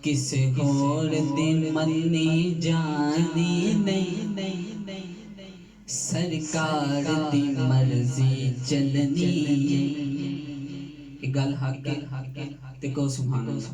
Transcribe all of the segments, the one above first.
کسے ہور دی منی جانی نہیں، سرکار دی مرضی چلنی ہے۔ گل حق تے کو سبحان اللہ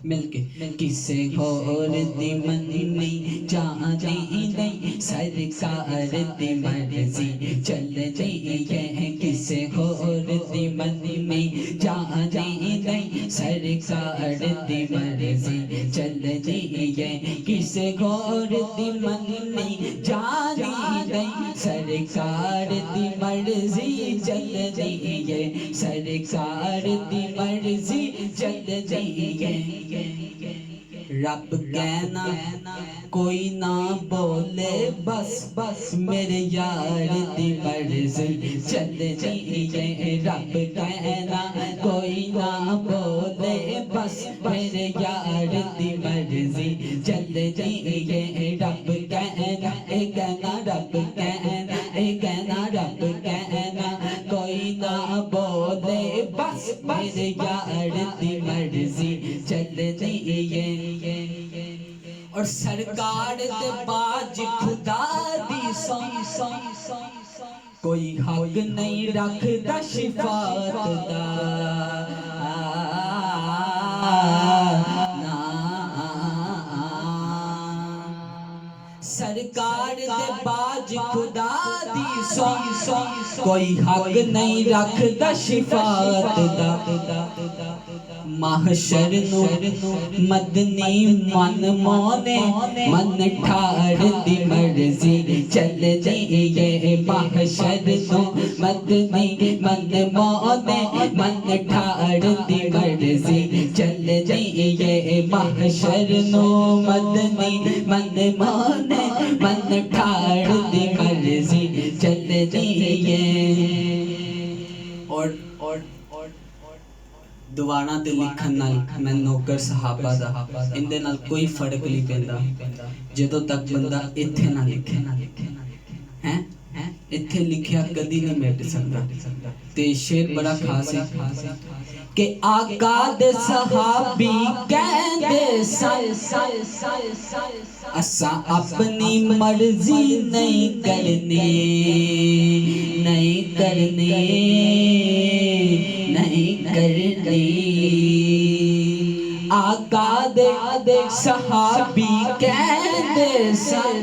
مل کے۔ کسے ہور دی منی جانی نہیں، سرکار دی مرضی چلنی ہے۔ کسے ہور دی منی جانی نہیں، سرکار دی مرضی چلنی ہے۔ کسے ہور دی منی جانی نہیں، سرکار دی مرضی چلنی ہے، سرکار دی مرضی چلنی ہے۔ رب کہنا کوئی نہ بولے، بس میرے یار دی مرضی چلنی ہے۔ رب کہنا کوئی نہ بولے، بس میرے یار دی مرضی چلنی ہے۔ رب کہنا رب کہنا رب کہنا کوئی نہ بولے، بس میرے یار دی مرضی چلنی ہے۔ اور سرکار دے باج خدا دی سو کوئی حق نہیں رکھدا شفاعت دا، سرکار دے باج خدا دی سو کوئی حق نہیں رکھدا شفاعت دا۔ محشر نو مدنی من مونے، من ٹھار دی مرضی چلنی ہے۔ محشر نو مدنی من مونے، من ٹھار دی مرضی چلنی ہے۔ محشر نو مدنی من مونے، من ٹھار دی مرضی چلنی ہے۔ اور دوانا تے لکھن نال میں نوکر صحابہ دا اندے نال کوئی فرق نہیں پیندا جدوں تک بندہ ایتھے نہ لکھے ہیں، ایتھے لکھیا کدی نہیں مٹ سکدا۔ تے شعر بڑا خاص ہے کہ آقا دے صحابی کہندے سن، اساں اپنی مرضی نہیں کرنی، نہیں کرنی، نہیں کرنی۔ آقا دے صحابی کہندے سن،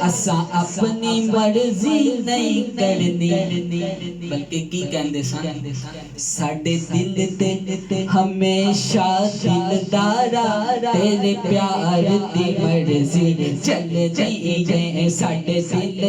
اساں اپنی مرضی نہیں کرنی، بلکہ کی کہندے سن، ساڈے دل تے ہمیشہ دلدارا تیرے پیار دی مرضی چلنی ہے۔ ساڈے دل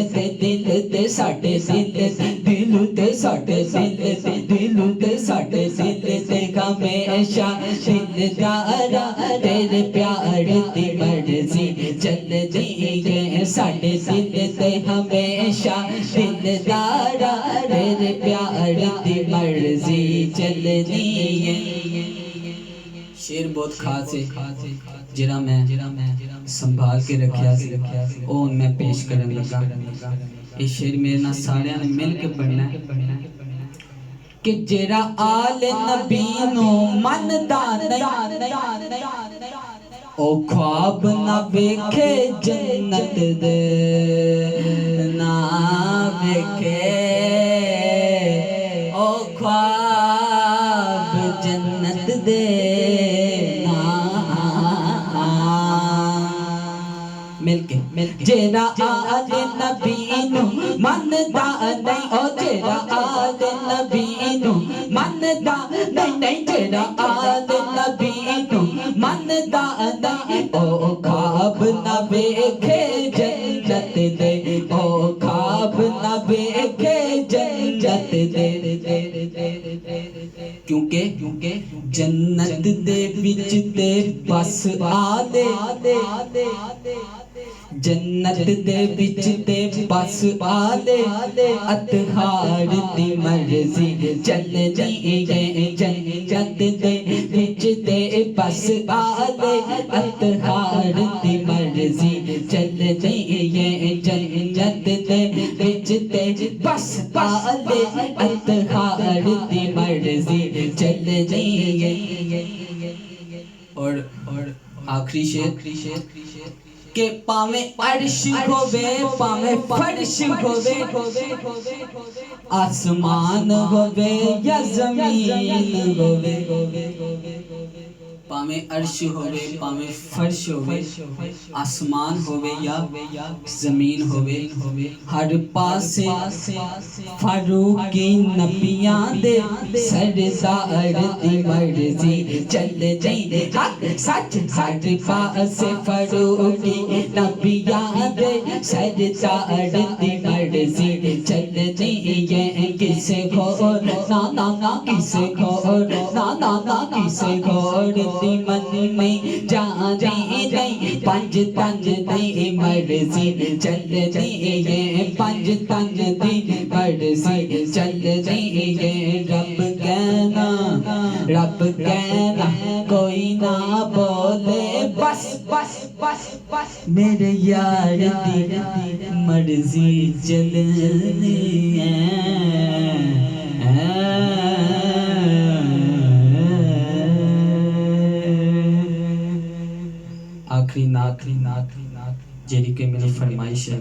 تے ساڈے دل تے ساڈے دل تے ساڈے دل تے ہمیشہ دلدارا تیرے پیار دی مرضی چلنی ہے۔ ساڈے دل تے ہمیشہ دلدارا تیرے پیار دی مرضی چلنی ہے۔ شعر بہت خاص ہے جڑا میں سنبھال کے رکھیا سی، او میں پیش کرن لگا۔ یہ شعر میرے نال سارے نے مل کے پڑھنا ہے کہ جڑا آل نبی نو مندا نہیں، او خواب نہ ویکھے جنت دے، نہ ویکھے او خواب جنت دے، مل کے جیڑا آل نبی نو مندا نہیں، او جیڑا آل نبی نو مندا نہیں، جیڑا آل نبی نو مندا نہیں، او خواب نہ ویکھے جنت دے، او خواب نہ ویکھے جنت دے۔ کیونکہ جنت دے وچ تے بس آلے، جنت دے وچ تے بس آلے، اطہار دی مرضی چلنی ہے۔ جنت دے وچ تے بس آلے، اطہار دی مرضی چلنی ہے۔ جنت دے وچ تے بس آلے، اطہار دی مرضی چلنی ہے۔ اور آخری شعر کہ پاویں عرش ہووے پاویں فرش ہووے آسمان ہووے یا زمین ہووے پاویں عرش ہووے پاویں فرش ہووے آسمان ہووے یا زمین ہووے ہر پاسے فاروقی نبیاں دے سردار دی مرضی چل دی حق سچ ہر پاسے فاروقی نبیاں دے سردار دی مرضی چل دی یہ کسے گھور نا کسے گھور نا کسے گھور دی من میں جانی نہیں پنج تن دی مرضی چل دی یہ پنج تن دی مرضی چل دی یہ رب کہنا کوئی نہ بولے بس بس بس بس میرے یار دی مرضی چلنی ہے آخری نات جیڑی کہ میری فرمائش ہے